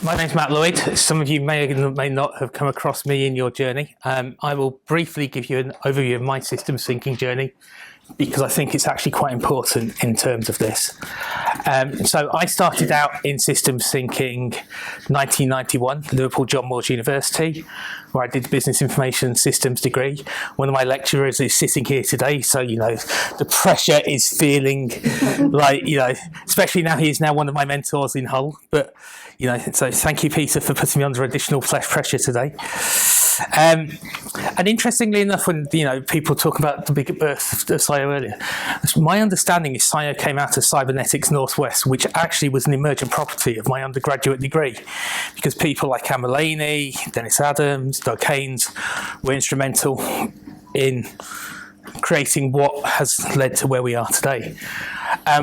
My name's Matt Lloyd. Some of you may or may not have come across me in your journey. I will briefly give you an overview of my systems thinking journey because I think it's actually quite important in terms of this. So I started out in systems thinking 1991, Liverpool John Moores University, where I did the business information systems degree. One of my lecturers is sitting here today, so the pressure is feeling like, especially now he is now one of my mentors in Hull, but so thank you, Peter, for putting me under additional pressure today. And interestingly enough, when people talk about the big birth of SCiO earlier, my understanding is SCiO came out of Cybernetics Northwest, which actually was an emergent property of my undergraduate degree, because people like Anne Mulaney, Dennis Adams, Doug Haynes were instrumental in creating what has led to where we are today.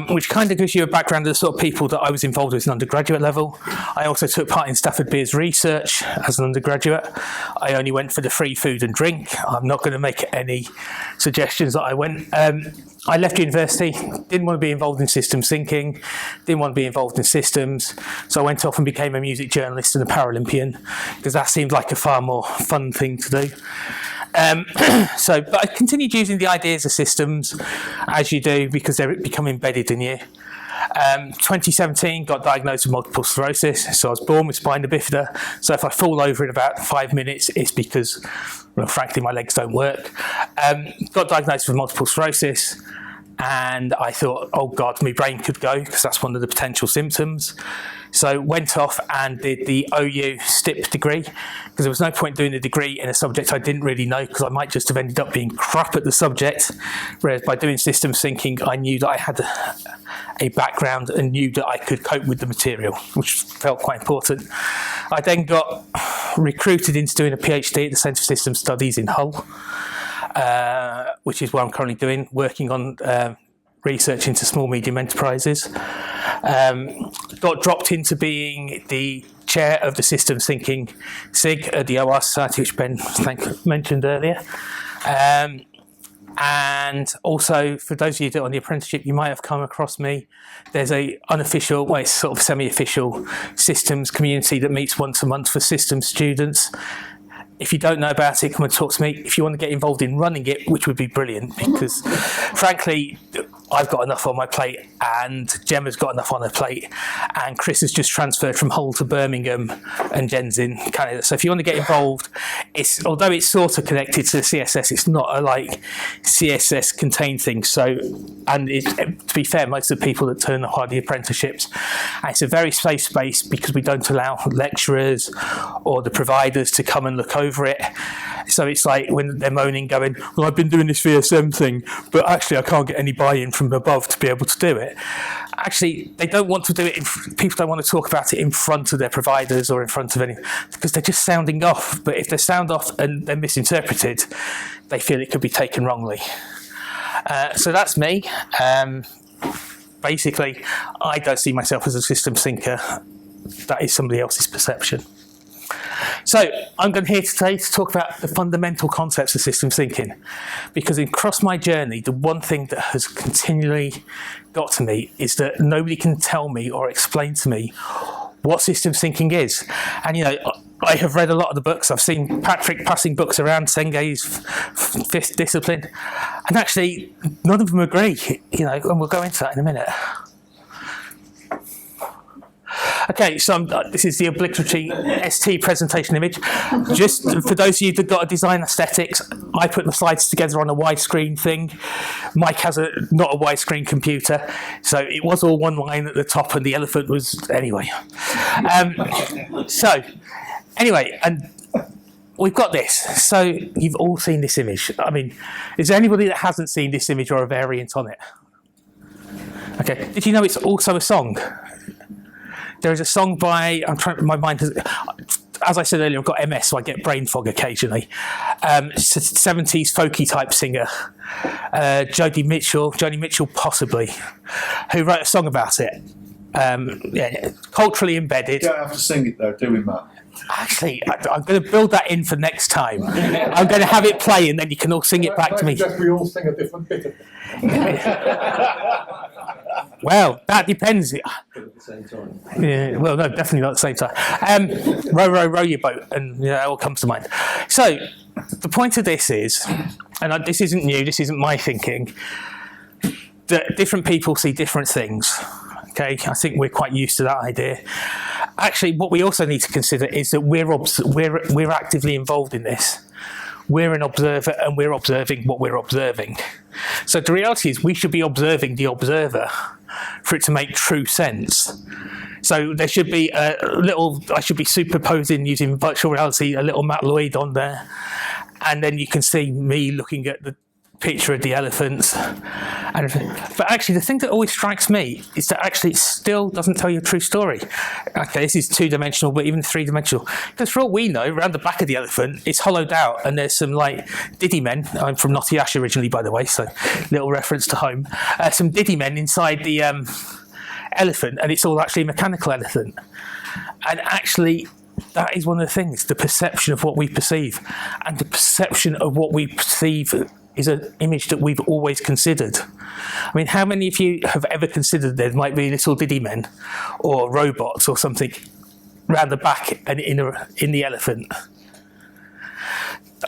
Which kind of gives you a background of the sort of people that I was involved with at an undergraduate level. I also took part in Stafford Beer's research as an undergraduate. I only went for the free food and drink. I'm not going to make any suggestions that I went. I left university, didn't want to be involved in systems thinking, didn't want to be involved in systems, so I went off and became a music journalist and a Paralympian, because that seemed like a far more fun thing to do. But I continued using the ideas of systems, as you do, because they become embedded in you. 2017, got diagnosed with multiple sclerosis, so I was born with spina bifida, so if I fall over in about 5 minutes, it's because, well, frankly, my legs don't work. Got diagnosed with multiple sclerosis, and I thought, oh God, my brain could go, because that's one of the potential symptoms. So went off and did the OU STIP degree, because there was no point doing a degree in a subject I didn't really know, because I might just have ended up being crap at the subject. Whereas by doing systems thinking, I knew that I had a background and knew that I could cope with the material, which felt quite important. I then got recruited into doing a PhD at the Centre for Systems Studies in Hull, which is what I'm currently doing, working on research into small medium enterprises. Got dropped into being the chair of the systems thinking SIG at the OR Society, which Ben mentioned earlier. And also, for those of you that are on the apprenticeship, you might have come across me. There's a unofficial, well, it's sort of semi-official systems community that meets once a month for systems students. If you don't know about it, come and talk to me. If you want to get involved in running it, which would be brilliant, because frankly, I've got enough on my plate, and Gemma's got enough on her plate, and Chris has just transferred from Hull to Birmingham, and Jen's in Canada. So if you want to get involved, although it's sort of connected to the CSS, it's not a CSS contained thing. So, and to be fair, most of the people that turn up are the apprenticeships, and it's a very safe space because we don't allow lecturers or the providers to come and look over it. So it's like when they're moaning, going, well, I've been doing this VSM thing, but actually I can't get any buy-in from above to be able to do it. Actually, they don't want to do it, people don't want to talk about it in front of their providers or in front of anyone, because they're just sounding off. But if they sound off and they're misinterpreted, they feel it could be taken wrongly. So that's me. Basically, I don't see myself as a systems thinker. That is somebody else's perception. So I'm going here today to talk about the fundamental concepts of systems thinking, because across my journey, the one thing that has continually got to me is that nobody can tell me or explain to me what systems thinking is. And I have read a lot of the books. I've seen Patrick passing books around, Senge's fifth discipline, and actually none of them agree, and we'll go into that in a minute. Okay, so this is the obligatory ST presentation image. Just for those of you that got a design aesthetics, I put the slides together on a widescreen thing. Mike has not a widescreen computer, so it was all one line at the top and the elephant was, anyway. And we've got this. So you've all seen this image. I mean, is there anybody that hasn't seen this image or a variant on it? Okay, did you know it's also a song? There is a song by, my mind has, as I said earlier, I've got MS, so I get brain fog occasionally. It's a 70s folky type singer, Joni Mitchell possibly, who wrote a song about it. Culturally embedded. You don't have to sing it though, do we, Matt? Actually, I'm going to build that in for next time. I'm going to have it play and then you can all sing it back to me. We all sing a different bit of it. Well, that depends. At the same time. Yeah, well, no, definitely not at the same time. Row, row, row your boat, and it all comes to mind. So, the point of this is, and this isn't new, this isn't my thinking, that different people see different things. Okay, I think we're quite used to that idea. Actually, what we also need to consider is that we're actively involved in this. We're an observer, and we're observing what we're observing. So the reality is we should be observing the observer for it to make true sense. So there should be I should be superposing using virtual reality, a little Matt Lloyd on there. And then you can see me looking at the picture of the elephants. But actually, the thing that always strikes me is that actually it still doesn't tell you a true story. Okay, this is two-dimensional, but even three-dimensional. Because for all we know, around the back of the elephant, it's hollowed out, and there's some like diddy men. I'm from Notty Ash originally, by the way, so little reference to home. Some diddy men inside the elephant, and it's all actually a mechanical elephant. And actually, that is one of the things, the perception of what we perceive. And the perception of what we perceive is an image that we've always considered. I mean, how many of you have ever considered there might be little diddy men or robots or something round the back and in the elephant?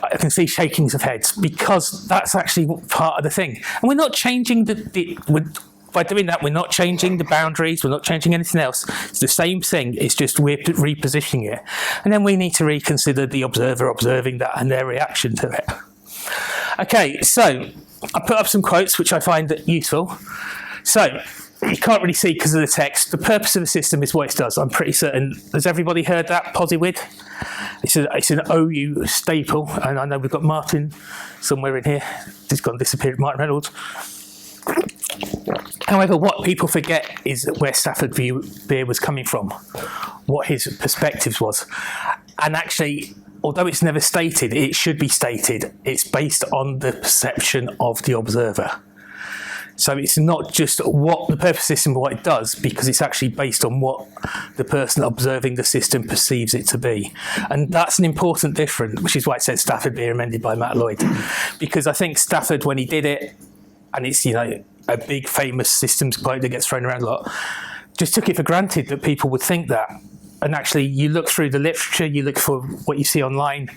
I can see shakings of heads, because that's actually part of the thing. And we're not changing by doing that, we're not changing the boundaries, we're not changing anything else. It's the same thing, it's just we're repositioning it. And then we need to reconsider the observer observing that and their reaction to it. Okay, so I put up some quotes which I find useful. So, you can't really see because of the text. The purpose of the system is what it does. I'm pretty certain. Has everybody heard that? POSIWID? It's an OU staple, and I know we've got Martin somewhere in here. He's gone disappeared, Martin Reynolds. However, what people forget is where Stafford Beer was coming from, what his perspectives was. And actually, although it's never stated, it should be stated. It's based on the perception of the observer. So it's not just what the purpose of the system, what it does, because it's actually based on what the person observing the system perceives it to be. And that's an important difference, which is why it says Stafford Beer amended by Matt Lloyd. Because I think Stafford, when he did it, and it's, a big famous systems quote that gets thrown around a lot, just took it for granted that people would think that. And actually, you look through the literature, you look for what you see online,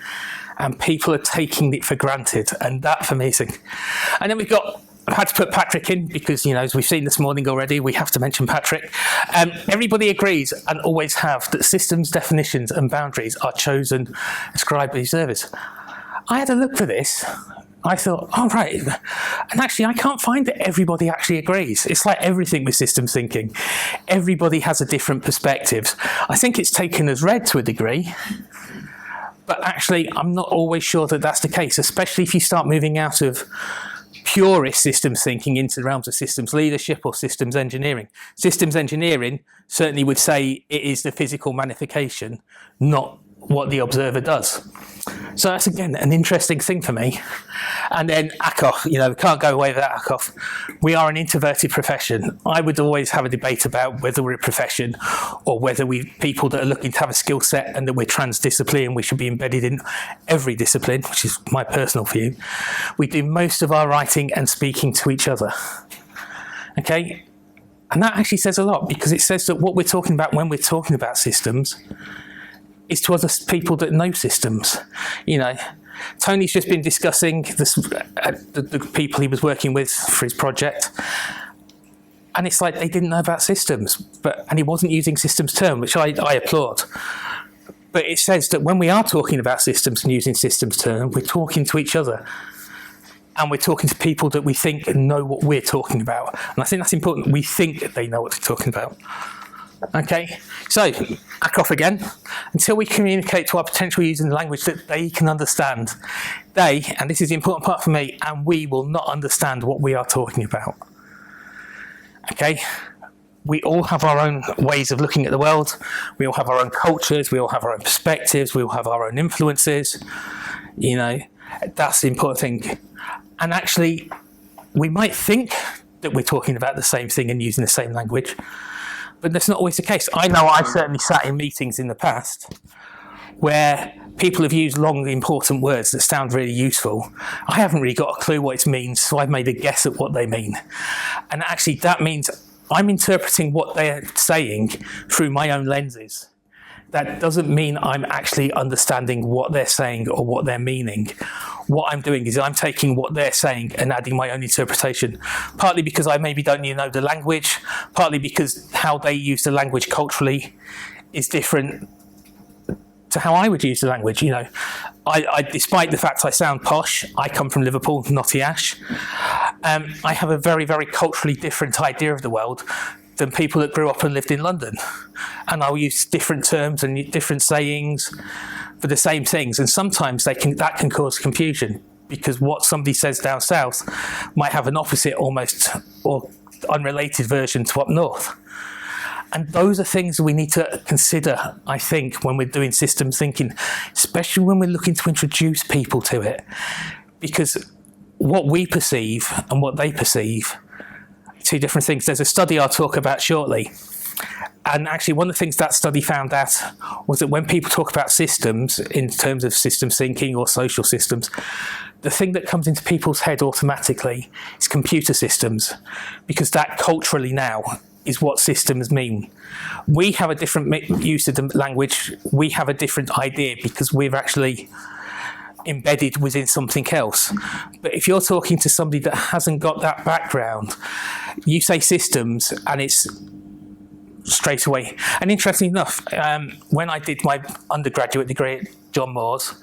and people are taking it for granted. And that, for me, is thing. And then I've had to put Patrick in because, as we've seen this morning already, we have to mention Patrick. Everybody agrees, and always have, that systems, definitions, and boundaries are chosen, ascribed by observers. I had a look for this. I thought, right. And actually, I can't find that everybody actually agrees. It's like everything with systems thinking. Everybody has a different perspective. I think it's taken as read to a degree, but actually, I'm not always sure that that's the case, especially if you start moving out of purist systems thinking into the realms of systems leadership or systems engineering. Systems engineering certainly would say it is the physical magnification, not what the observer does. So that's, again, an interesting thing for me. And then ACOF, we can't go away without ACOF. We are an introverted profession. I would always have a debate about whether we're a profession or whether we're people that are looking to have a skill set and that we're transdisciplinary, we should be embedded in every discipline, which is my personal view. We do most of our writing and speaking to each other. Okay? And that actually says a lot, because it says that what we're talking about when we're talking about systems is to other people that know systems. Tony's just been discussing this, the people he was working with for his project, and it's like they didn't know about systems, and he wasn't using systems term, which I applaud. But it says that when we are talking about systems and using systems term, we're talking to each other, and we're talking to people that we think know what we're talking about. And I think that's important. We think they know what they're talking about. Okay, so back off again. Until we communicate to our potential users in the language that they can understand, and this is the important part for me, and we will not understand what we are talking about. Okay, we all have our own ways of looking at the world. We all have our own cultures. We all have our own perspectives. We all have our own influences. That's the important thing. And actually, we might think that we're talking about the same thing and using the same language, but that's not always the case. I know I've certainly sat in meetings in the past where people have used long, important words that sound really useful. I haven't really got a clue what it means, so I've made a guess at what they mean. And actually, that means I'm interpreting what they're saying through my own lenses. That doesn't mean I'm actually understanding what they're saying or what they're meaning. What I'm doing is I'm taking what they're saying and adding my own interpretation, partly because I maybe don't even know the language, partly because how they use the language culturally is different to how I would use the language. You know, I despite the fact I sound posh, I come from Liverpool, Notty Ash. I have a very, very culturally different idea of the world than people that grew up and lived in London. And I'll use different terms and different sayings for the same things. And sometimes that can cause confusion, because what somebody says down south might have an opposite almost or unrelated version to up north. And those are things we need to consider, I think, when we're doing systems thinking, especially when we're looking to introduce people to it. Because what we perceive and what they perceive, two different things. There's a study I'll talk about shortly. And actually, one of the things that study found out was that when people talk about systems in terms of systems thinking or social systems, the thing that comes into people's head automatically is computer systems, because that culturally now is what systems mean. We have a different use of the language. We have a different idea because we've actually embedded within something else. But if you're talking to somebody that hasn't got that background, you say systems and it's straight away. And interestingly enough, when I did my undergraduate degree at John Moores,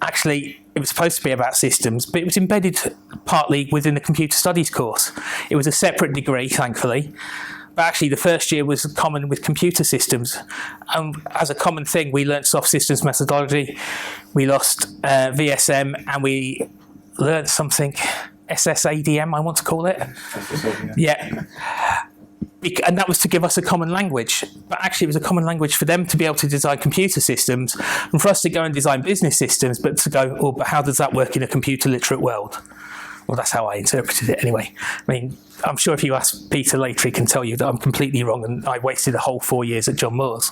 actually it was supposed to be about systems, but it was embedded partly within the computer studies course. It was a separate degree, thankfully. But actually the first year was common with computer systems. As a common thing, we learned soft systems methodology, we lost VSM, and we learned something, SSADM, I want to call it. Yeah. And that was to give us a common language. But actually it was a common language for them to be able to design computer systems, and for us to go and design business systems, but to go, oh, but how does that work in a computer literate world? Well, that's how I interpreted it anyway. I mean, I'm sure if you ask Peter later, he can tell you that I'm completely wrong and I wasted a whole 4 years at John Moores.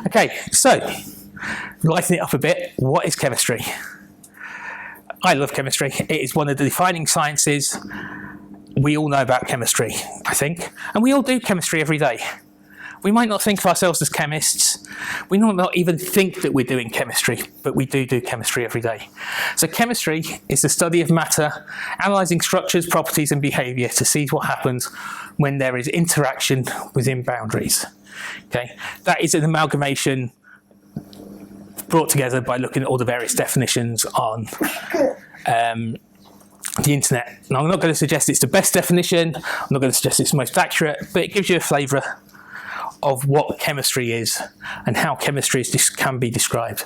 Okay, so, lighten it up a bit. What is chemistry? I love chemistry. It is one of the defining sciences. We all know about chemistry, I think. And we all do chemistry every day. We might not think of ourselves as chemists. We might not even think that we're doing chemistry, but we do chemistry every day. So chemistry is the study of matter, analysing structures, properties and behaviour to see what happens when there is interaction within boundaries. Okay, that is an amalgamation brought together by looking at all the various definitions on the internet. Now, I'm not going to suggest it's the best definition, I'm not going to suggest it's the most accurate, but it gives you a flavour of what chemistry is and how chemistry can be described.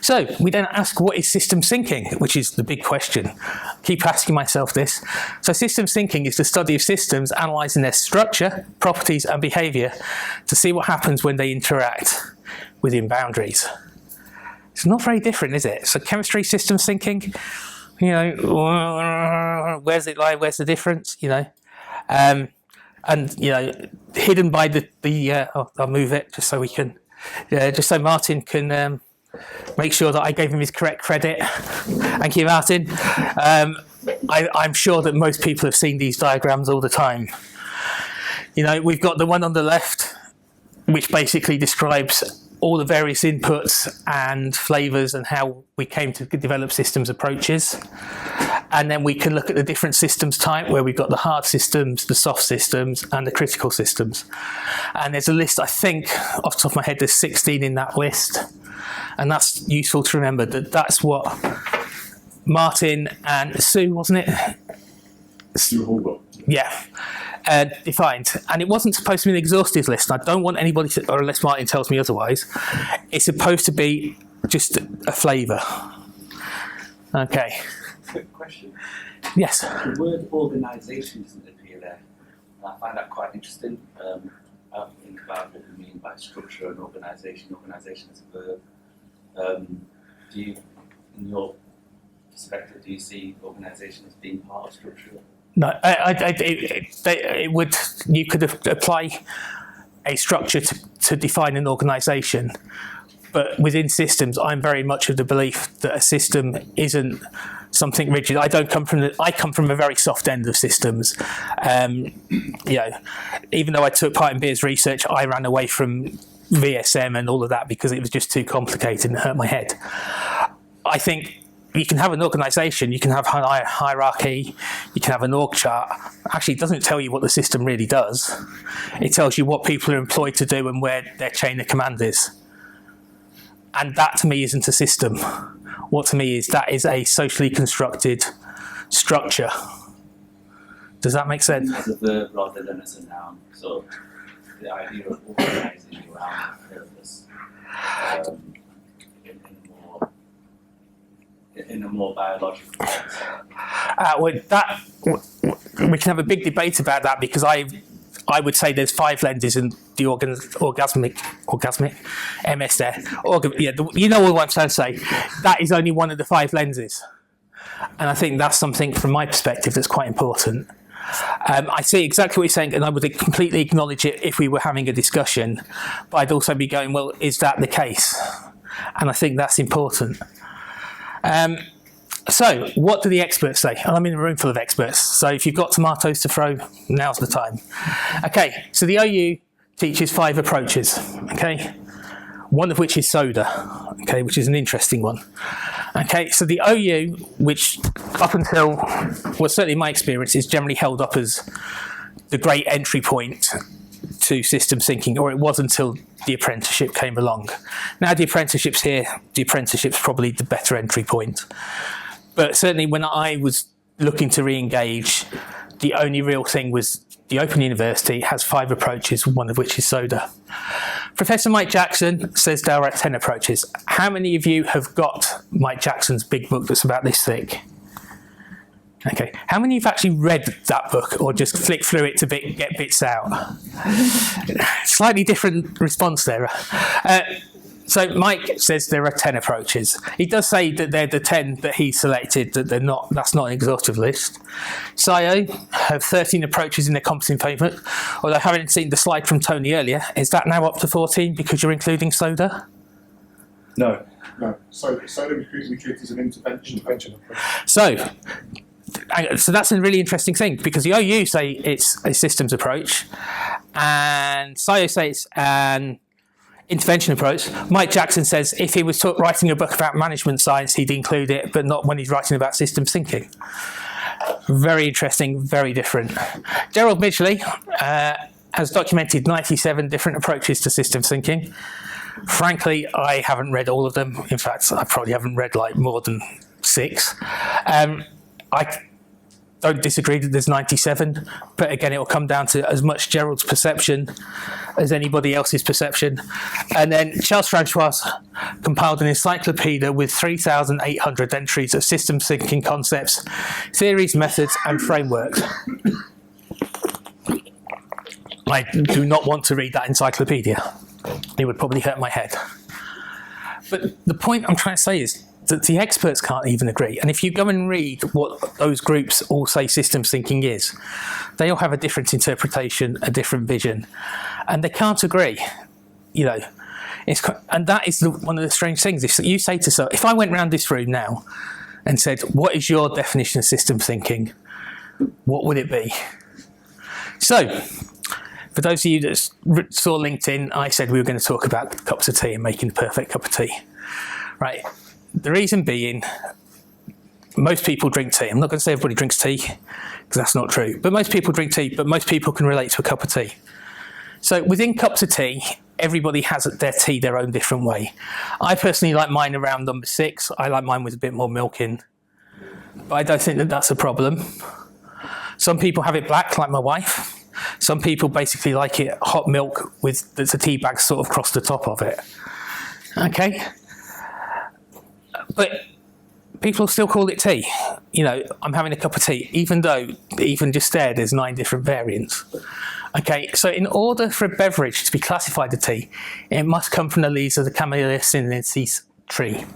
So we then ask, what is systems thinking, which is the big question. I keep asking myself this. So systems thinking is the study of systems, analysing their structure, properties and behaviour to see what happens when they interact within boundaries. It's not very different, is it? So chemistry, systems thinking, you know, where's it lie? Where's the difference? You know, and you know, hidden by I'll move it just so we can, just so Martin can make sure that I gave him his correct credit. Thank you, Martin. I'm sure that most people have seen these diagrams all the time. You know, we've got the one on the left, which basically describes all the various inputs and flavours and how we came to develop systems approaches. And then we can look at the different systems type, where we've got the hard systems, the soft systems, and the critical systems. And there's a list, I think, off the top of my head, there's 16 in that list. And that's useful to remember that that's what Martin and Sue, wasn't it? Sue Holbrook. Yeah. Defined, and it wasn't supposed to be an exhaustive list. I don't want anybody to, or unless Martin tells me otherwise, it's supposed to be just a flavour. Okay. Quick question. Yes. The word organisation doesn't appear there. And I find that quite interesting. I have to think about what we mean by structure and organisation. Organisation is a verb. Do you, in your perspective, do you see organisation as being part of structure? No, it would. You could apply a structure to define an organisation, but within systems, I'm very much of the belief that a system isn't something rigid. I come from a very soft end of systems. Even though I took part in Beer's research, I ran away from VSM and all of that because it was just too complicated and hurt my head. I think you can have an organisation, you can have hierarchy, you can have an org chart. Actually, it doesn't tell you what the system really does. It tells you what people are employed to do and where their chain of command is. And that to me isn't a system. What to me is that is a socially constructed structure. Does that make sense? As a verb rather than as a noun. So the idea of organising around a purpose in a more biological sense. We can have a big debate about that because I would say there's 5 lenses in the orgasmic MS there. You know what I'm trying to say. That is only one of the 5 lenses. And I think that's something from my perspective that's quite important. I see exactly what you're saying, and I would completely acknowledge it if we were having a discussion. But I'd also be going, well, is that the case? And I think that's important. So, what do the experts say? And I'm in a room full of experts, so if you've got tomatoes to throw, now's the time. Okay, so the OU teaches 5 approaches, okay? One of which is soda, okay, which is an interesting one. Okay, so the OU, which up until, well, certainly in my experience, is generally held up as the great entry point to systems thinking, or it was until the apprenticeship came along. Now the apprenticeship's here, the apprenticeship's probably the better entry point. But certainly when I was looking to re-engage, the only real thing was the Open University has 5 approaches, one of which is soda. Professor Mike Jackson says there are 10 approaches. How many of you have got Mike Jackson's big book that's about this thick? Okay. How many of you have actually read that book or just flick through it to get bits out? Slightly different response there. So Mike says there are 10 approaches. He does say that they're the 10 that he selected, that that's not an exhaustive list. SCiO have 13 approaches in their competency framework, although having seen the slide from Tony earlier, is that now up to 14 because you're including soda? No. So because we treat it as an intervention approach. So that's a really interesting thing because the OU say it's a systems approach and SCiO say it's an intervention approach. Mike Jackson says if he was writing a book about management science, he'd include it, but not when he's writing about systems thinking. Very interesting, very different. Gerald Midgley has documented 97 different approaches to systems thinking. Frankly, I haven't read all of them. In fact, I probably haven't read like more than 6. I don't disagree that there's 97, but again, it will come down to as much Gerald's perception as anybody else's perception. And then Charles Francois compiled an encyclopedia with 3,800 entries of systems thinking concepts, theories, methods, and frameworks. I do not want to read that encyclopedia. It would probably hurt my head. But the point I'm trying to say is that the experts can't even agree. And if you go and read what those groups all say systems thinking is, they all have a different interpretation, a different vision, and they can't agree. You know, and that is one of the strange things. If you say to someone, if I went round this room now and said, "What is your definition of systems thinking?" What would it be? So, for those of you that saw LinkedIn, I said we were going to talk about cups of tea and making the perfect cup of tea, right? The reason being, most people drink tea. I'm not going to say everybody drinks tea, because that's not true. But most people drink tea, but most people can relate to a cup of tea. So within cups of tea, everybody has their tea their own different way. I personally like mine around number 6. I like mine with a bit more milk in. But I don't think that that's a problem. Some people have it black, like my wife. Some people basically like it hot milk with the tea bag sort of across the top of it. Okay? But people still call it tea. You know, I'm having a cup of tea, even though even just there's 9 different variants. Okay, so in order for a beverage to be classified as tea, it must come from the leaves of the Camellia sinensis tree.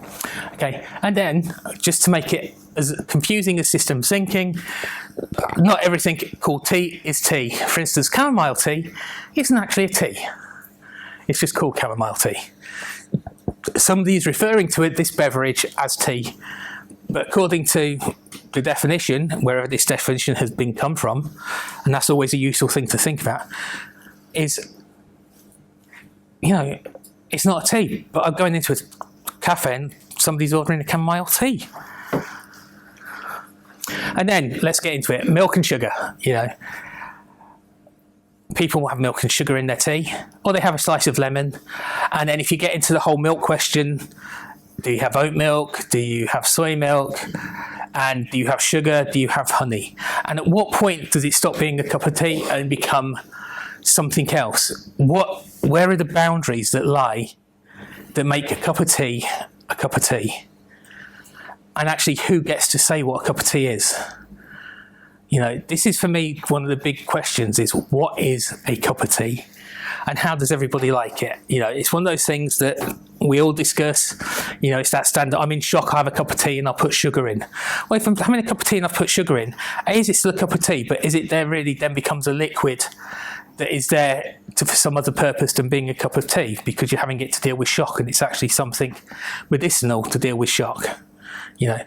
Okay, and then just to make it as confusing as systems thinking, not everything called tea is tea. For instance, chamomile tea isn't actually a tea. It's just called chamomile tea. Somebody's referring to this beverage as tea, But according to the definition, wherever this definition has been come from, and that's always a useful thing to think about, is, you know, it's not a tea, but I'm going into a cafe and somebody's ordering a chamomile tea. And then let's get into it. Milk and sugar, you know. People will have milk and sugar in their tea, or they have a slice of lemon. And then if you get into the whole milk question, do you have oat milk? Do you have soy milk? And do you have sugar? Do you have honey? And at what point does it stop being a cup of tea and become something else? Where are the boundaries that lie that make a cup of tea a cup of tea? And actually, who gets to say what a cup of tea is? You know, this is for me one of the big questions: is what is a cup of tea, and how does everybody like it? You know, it's one of those things that we all discuss. You know, it's that standard. I'm in shock. I have a cup of tea and I'll put sugar in. Well, if I'm having a cup of tea and I've put sugar in, is it still a cup of tea? But is it there really then becomes a liquid that is there for some other purpose than being a cup of tea, because you're having it to deal with shock, and it's actually something medicinal to deal with shock. You know,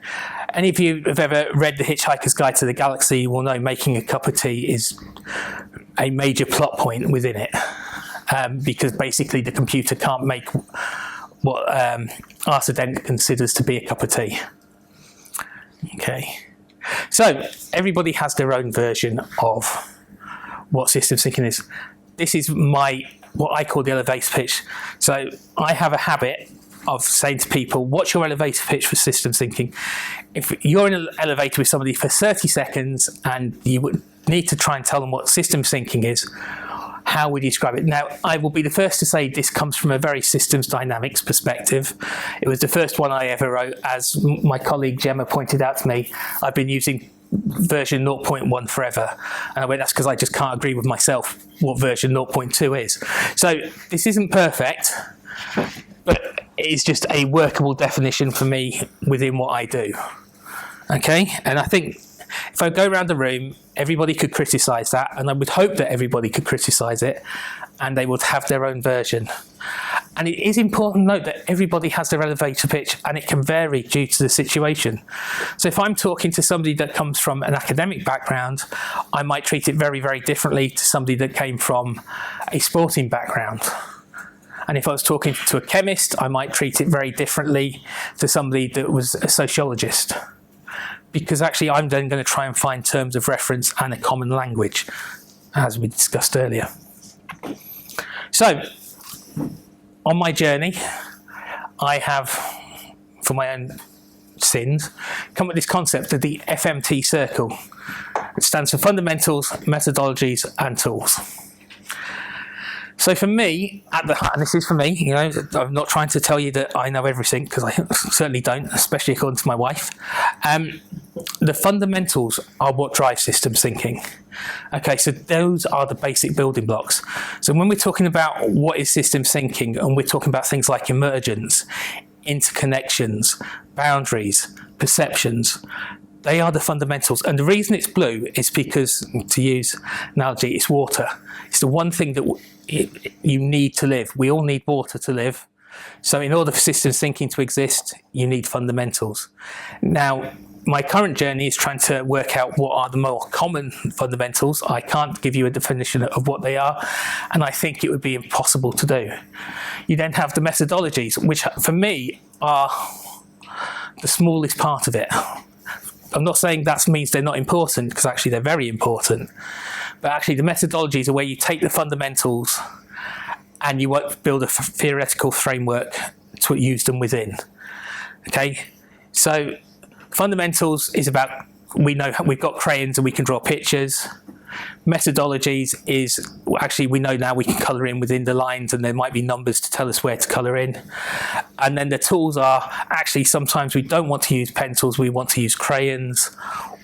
any of you have ever read The Hitchhiker's Guide to the Galaxy will know making a cup of tea is a major plot point within it, because basically the computer can't make what Arthur Dent considers to be a cup of tea. Okay, so everybody has their own version of what systems thinking is. This is what I call the elevator pitch. So I have a habit of saying to people, what's your elevator pitch for systems thinking? If you're in an elevator with somebody for 30 seconds and you would need to try and tell them what systems thinking is, how would you describe it? Now, I will be the first to say this comes from a very systems dynamics perspective. It was the first one I ever wrote. As my colleague Gemma pointed out to me, I've been using version 0.1 forever. And I went, that's because I just can't agree with myself what version 0.2 is. So this isn't perfect, but it is just a workable definition for me within what I do. Okay, and I think if I go around the room, everybody could criticise that, and I would hope that everybody could criticise it, and they would have their own version. And it is important to note that everybody has their elevator pitch, and it can vary due to the situation. So if I'm talking to somebody that comes from an academic background, I might treat it very, very differently to somebody that came from a sporting background. And if I was talking to a chemist, I might treat it very differently to somebody that was a sociologist. Because actually, I'm then going to try and find terms of reference and a common language, as we discussed earlier. So, on my journey, I have, for my own sins, come up with this concept of the FMT circle. It stands for Fundamentals, Methodologies, and Tools. So for me, and this is for me, you know, I'm not trying to tell you that I know everything, because I certainly don't, especially according to my wife. The fundamentals are what drives systems thinking. Okay, so those are the basic building blocks. So when we're talking about what is systems thinking, and we're talking about things like emergence, interconnections, boundaries, perceptions, they are the fundamentals. And the reason it's blue is because, to use analogy, it's water. It's the one thing that you need to live. We all need water to live. So in order for systems thinking to exist, you need fundamentals. Now, my current journey is trying to work out what are the more common fundamentals. I can't give you a definition of what they are, and I think it would be impossible to do. You then have the methodologies, which for me are the smallest part of it. I'm not saying that means they're not important, because actually they're very important. But actually the methodologies are where you take the fundamentals and you build a theoretical framework to use them within. Okay, so fundamentals is about, we know we've got crayons and we can draw pictures. Methodologies is, actually we know now we can colour in within the lines, and there might be numbers to tell us where to colour in. And then the tools are, actually sometimes we don't want to use pencils, we want to use crayons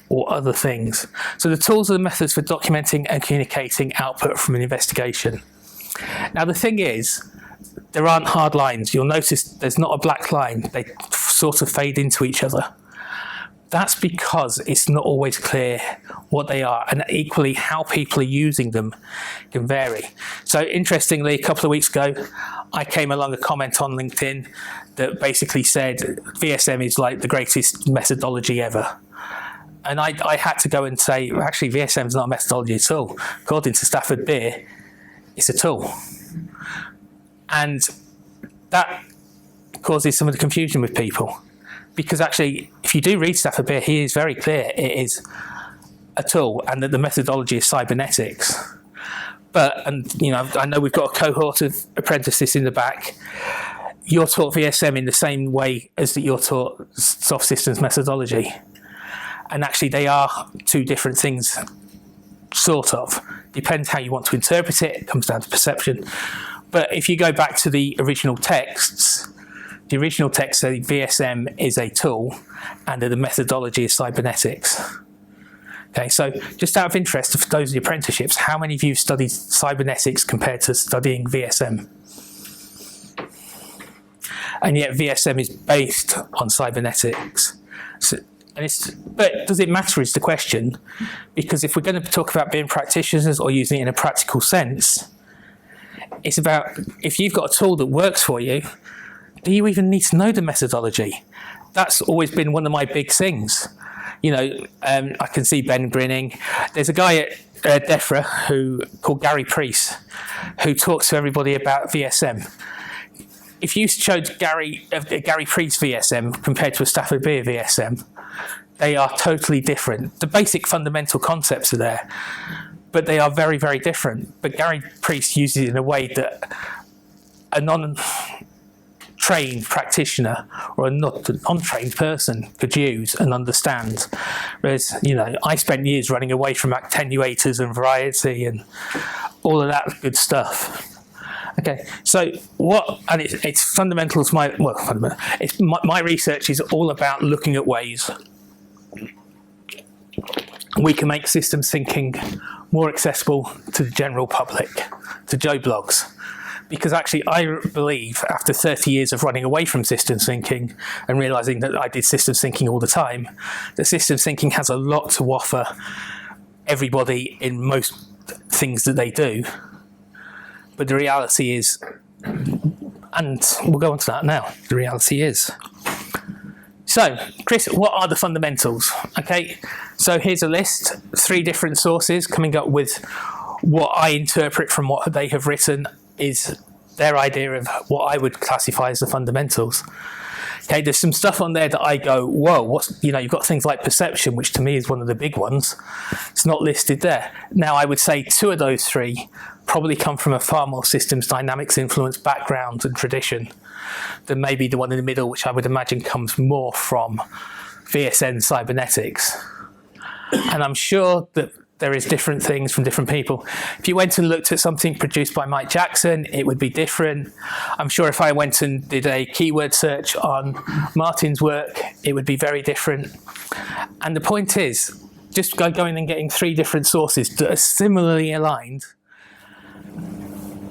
or other things. So the tools are the methods for documenting and communicating output from an investigation. Now the thing is, there aren't hard lines. You'll notice there's not a black line. They sort of fade into each other. That's because it's not always clear what they are, and equally how people are using them can vary. So interestingly, a couple of weeks ago, I came along a comment on LinkedIn that basically said VSM is like the greatest methodology ever. And I had to go and say, actually, VSM is not a methodology at all. According to Stafford Beer, it's a tool. And that causes some of the confusion with people. Because actually, if you do read Stafford Beer, he is very clear it is a tool and that the methodology is cybernetics. But, and you know, I know we've got a cohort of apprentices in the back. You're taught VSM in the same way as that you're taught soft systems methodology. And actually, they are two different things, sort of. Depends how you want to interpret it. It comes down to perception. But if you go back to the original texts, the original text says VSM is a tool and that the methodology is cybernetics. Okay, so just out of interest, for those of the apprenticeships, how many of you studied cybernetics compared to studying VSM? And yet VSM is based on cybernetics. So, but does it matter is the question, because if we're going to talk about being practitioners or using it in a practical sense, it's about if you've got a tool that works for you, do you even need to know the methodology? That's always been one of my big things. You know, I can see Ben grinning. There's a guy at DEFRA called Gary Priest who talks to everybody about VSM. If you showed Gary Priest VSM compared to a Stafford Beer VSM, they are totally different. The basic fundamental concepts are there, but they are very, very different. But Gary Priest uses it in a way that a non-trained practitioner or a not untrained person could use and understand. Whereas, you know, I spent years running away from attenuators and variety and all of that good stuff. Okay, so it's fundamental to my research is all about looking at ways we can make systems thinking more accessible to the general public, to Joe Blogs. Because actually, I believe after 30 years of running away from systems thinking and realizing that I did systems thinking all the time, that systems thinking has a lot to offer everybody in most things that they do. But the reality is, and we'll go on to that now, the reality is. So, Chris, what are the fundamentals? Okay, so here's a list, 3 different sources coming up with what I interpret from what they have written is their idea of what I would classify as the fundamentals. Okay, there's some stuff on there that I go, whoa, you've got things like perception, which to me is one of the big ones. It's not listed there. Now, I would say 2 of those 3 probably come from a far more systems dynamics influence background and tradition than maybe the one in the middle, which I would imagine comes more from VSN cybernetics. And I'm sure that there is different things from different people. If you went and looked at something produced by Mike Jackson, it would be different. I'm sure if I went and did a keyword search on Martin's work, it would be very different. And the point is, just going and getting 3 different sources that are similarly aligned,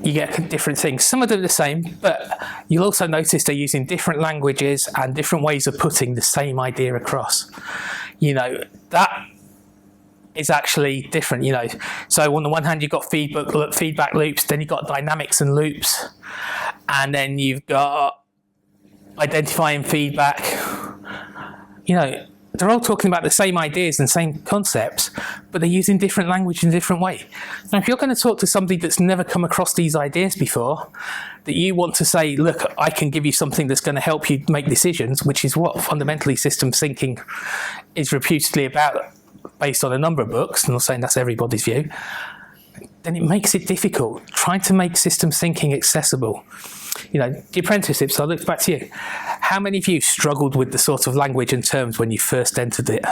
you get different things. Some of them are the same, but you'll also notice they're using different languages and different ways of putting the same idea across. You know, that is actually different, you know. So on the one hand, you've got feedback loops, then you've got dynamics and loops, and then you've got identifying feedback. You know, they're all talking about the same ideas and same concepts, but they're using different language in a different way. Now, if you're going to talk to somebody that's never come across these ideas before, that you want to say, look, I can give you something that's going to help you make decisions, which is what fundamentally systems thinking is reputedly about, based on a number of books, and I'm not saying that's everybody's view, then it makes it difficult trying to make systems thinking accessible. You know, the apprenticeships, I looked back to you. How many of you struggled with the sort of language and terms when you first entered it?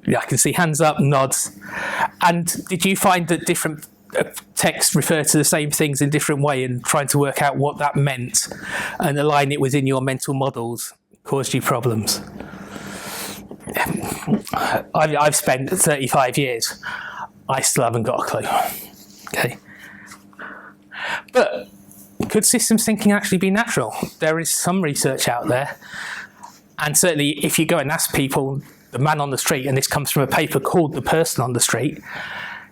Yeah, I can see hands up, nods. And did you find that different texts refer to the same things in different way, and trying to work out what that meant and align it within your mental models caused you problems? I've spent 35 years. I still haven't got a clue. Okay. But could systems thinking actually be natural? There is some research out there. And certainly if you go and ask people, the man on the street, and this comes from a paper called The Person on the Street,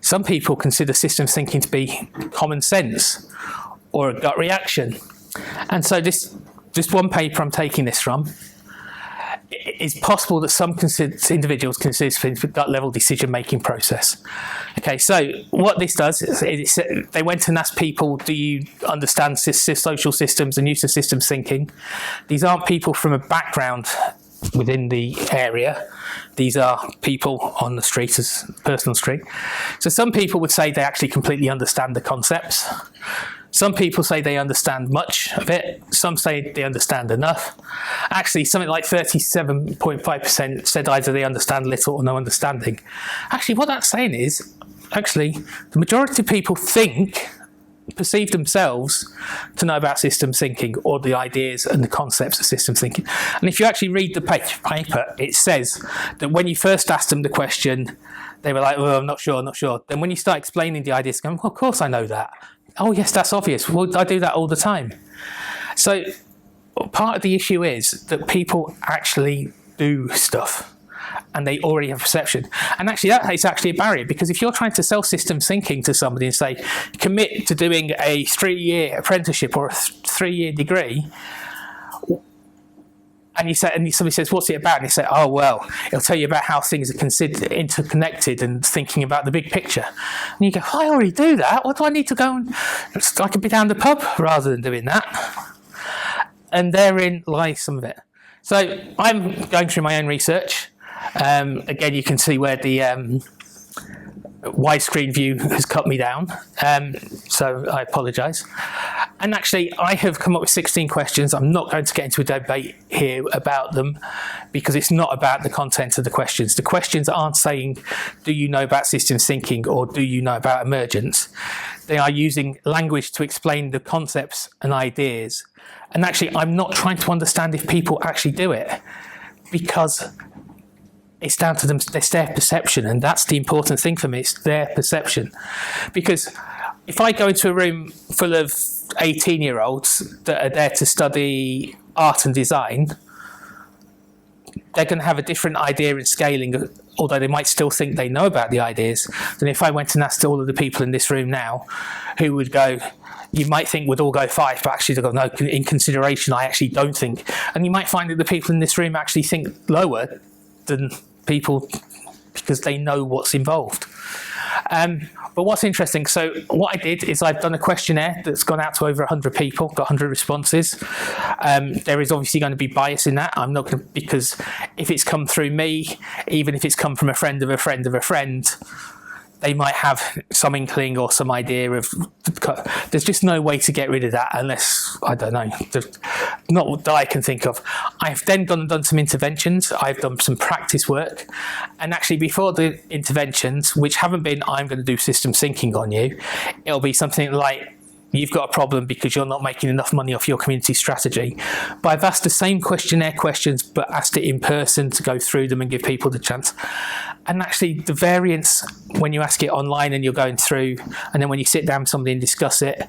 some people consider systems thinking to be common sense or a gut reaction. And so this one paper I'm taking this from, it's possible that some individuals consider this a gut level decision making process. Okay, so what this does is they went and asked people, do you understand social systems and use of systems thinking? These aren't people from a background within the area. These are people on the street, as personal street. So some people would say they actually completely understand the concepts. Some people say they understand much of it. Some say they understand enough. Actually, something like 37.5% said either they understand little or no understanding. Actually, what that's saying is, actually, the majority of people perceive themselves to know about systems thinking or the ideas and the concepts of systems thinking. And if you actually read the paper, it says that when you first asked them the question, they were like, well, I'm not sure. Then when you start explaining the ideas, going, well, of course I know that. Oh, yes, that's obvious. Well, I do that all the time. So part of the issue is that people actually do stuff and they already have perception. And actually, that is actually a barrier, because if you're trying to sell systems thinking to somebody and say, commit to doing a 3-year apprenticeship or a 3-year degree, and somebody says, what's it about? And you say, oh, well, it'll tell you about how things are interconnected and thinking about the big picture. And you go, I already do that. What do I need to go and, I could be down the pub rather than doing that. And therein lies some of it. So I'm going through my own research. Again, you can see where the widescreen view has cut me down. So I apologise. And actually, I have come up with 16 questions. I'm not going to get into a debate here about them, because it's not about the content of the questions. The questions aren't saying, do you know about systems thinking or do you know about emergence? They are using language to explain the concepts and ideas. And actually, I'm not trying to understand if people actually do it, because it's down to them, it's their perception, and that's the important thing for me, it's their perception. Because if I go into a room full of 18-year-olds that are there to study art and design, they're going to have a different idea in scaling, although they might still think they know about the ideas, than if I went and asked all of the people in this room now, who would go, you might think would all go 5, but actually they'll go, no, in consideration, I actually don't think. And you might find that the people in this room actually think lower than people, because they know what's involved. But what's interesting, so what I did is I've done a questionnaire that's gone out to over 100 people, got 100 responses. There is obviously going to be bias in that. I'm not going to, because if it's come through me, even if it's come from a friend of a friend of a friend, they might have some inkling or some idea of, there's just no way to get rid of that unless, I don't know, not that I can think of. I've then gone and done some interventions. I've done some practice work. And actually before the interventions, which haven't been, I'm going to do systems thinking on you, it'll be something like, you've got a problem because you're not making enough money off your community strategy. But I've asked the same questionnaire questions, but asked it in person to go through them and give people the chance. And actually the variance, when you ask it online and you're going through, and then when you sit down with somebody and discuss it,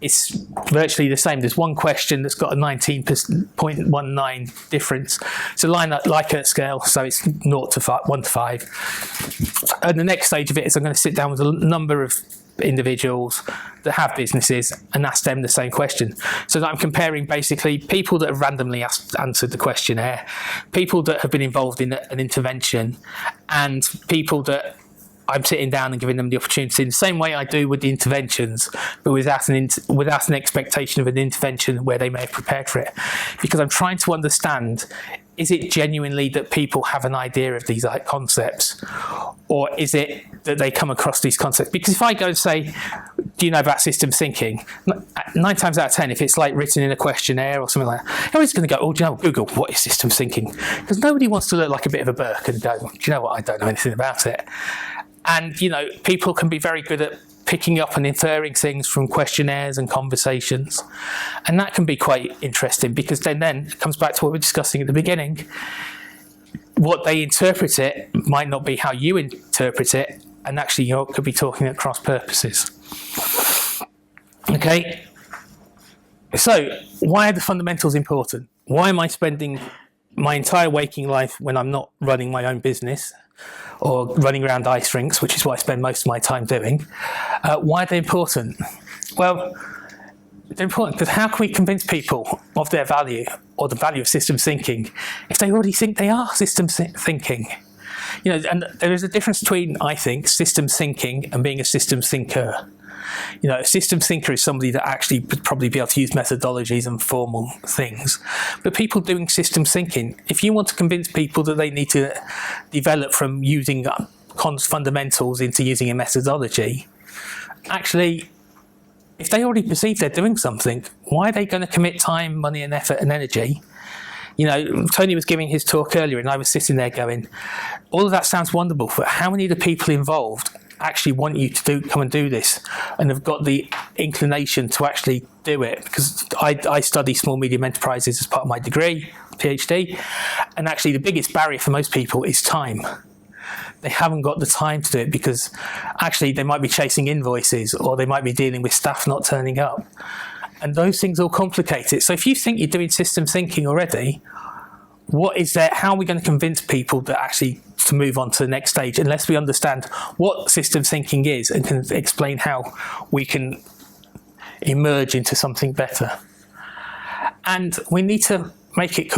it's virtually the same. There's one question that's got a 19.19 difference. It's a Likert scale, so it's 0 to 5, 1 to 5. And the next stage of it is I'm going to sit down with a number of individuals that have businesses and ask them the same question. So that I'm comparing basically people that have randomly answered the questionnaire, people that have been involved in an intervention, and people that I'm sitting down and giving them the opportunity in the same way I do with the interventions, but without an expectation of an intervention where they may have prepared for it. Because I'm trying to understand, is it genuinely that people have an idea of these concepts, or is it that they come across these concepts? Because if I go and say, do you know about systems thinking? 9 times out of 10, if it's like written in a questionnaire or something like that, everyone's going to go, oh, do you know, Google, what is systems thinking? Because nobody wants to look like a bit of a Burke and go, do you know what, I don't know anything about it. And, you know, people can be very good at picking up and inferring things from questionnaires and conversations. And that can be quite interesting, because then it comes back to what we were discussing at the beginning. What they interpret it might not be how you interpret it, and actually you could be talking at cross purposes. Okay, so why are the fundamentals important? Why am I spending my entire waking life when I'm not running my own business or running around ice rinks, which is what I spend most of my time doing. Why are they important? Well, they're important because how can we convince people of their value or the value of systems thinking if they already think they are systems thinking? You know, and there is a difference between, I think, systems thinking and being a systems thinker. You know, a systems thinker is somebody that actually would probably be able to use methodologies and formal things. But people doing systems thinking, if you want to convince people that they need to develop from using fundamentals into using a methodology, actually, if they already perceive they're doing something, why are they going to commit time, money and effort and energy? You know, Tony was giving his talk earlier and I was sitting there going, all of that sounds wonderful, but how many of the people involved actually want you to come and do this and have got the inclination to actually do it? Because I study small medium enterprises as part of my degree, PhD, and actually the biggest barrier for most people is time. They haven't got the time to do it because actually they might be chasing invoices or they might be dealing with staff not turning up. And those things all complicate it. So if you think you're doing systems thinking already, what is there? How are we going to convince people that actually to move on to the next stage unless we understand what systems thinking is and can explain how we can emerge into something better? And we need to make it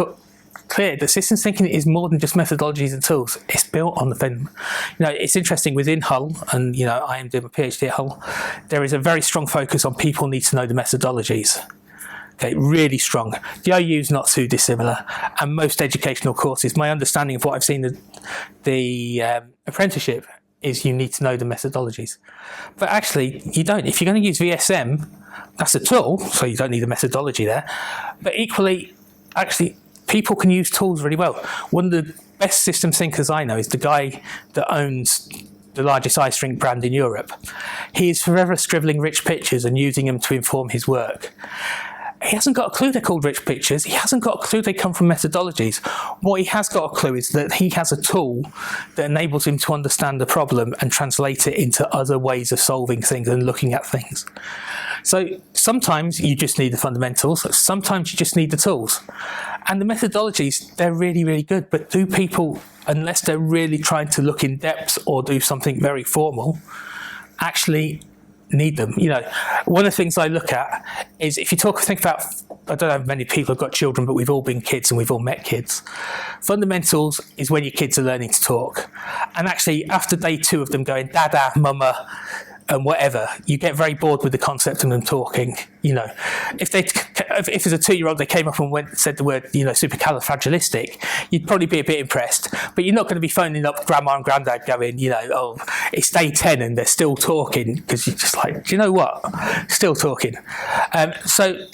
clear that systems thinking is more than just methodologies and tools. It's built on the thing. You know, it's interesting within Hull, and you know, I am doing a PhD at Hull. There is a very strong focus on people need to know the methodologies. Okay, really strong. The OU is not too dissimilar, and most educational courses. My understanding of what I've seen the apprenticeship is you need to know the methodologies, but actually you don't. If you're going to use VSM, that's a tool, so you don't need the methodology there. But equally, actually, people can use tools really well. One of the best systems thinkers I know is the guy that owns the largest ice rink brand in Europe. He is forever scribbling rich pictures and using them to inform his work. He hasn't got a clue they're called rich pictures. He hasn't got a clue they come from methodologies. What he has got a clue is that he has a tool that enables him to understand the problem and translate it into other ways of solving things and looking at things. So sometimes you just need the fundamentals, sometimes you just need the tools. And the methodologies, they're really, really good, but do people, unless they're really trying to look in depth or do something very formal, actually need them? You know, one of the things I look at is if you think about, I don't know how many people have got children, but we've all been kids and we've all met kids. Fundamentals is when your kids are learning to talk. And actually, after day 2 of them going, dada, mama, and whatever, you get very bored with the concept of them talking. You know, if as a 2-year-old they came up and said the word, you know, supercalifragilistic, you'd probably be a bit impressed. But you're not going to be phoning up grandma and granddad going, you know, oh, it's day 10 and they're still talking, because you're just like, do you know what? Still talking. So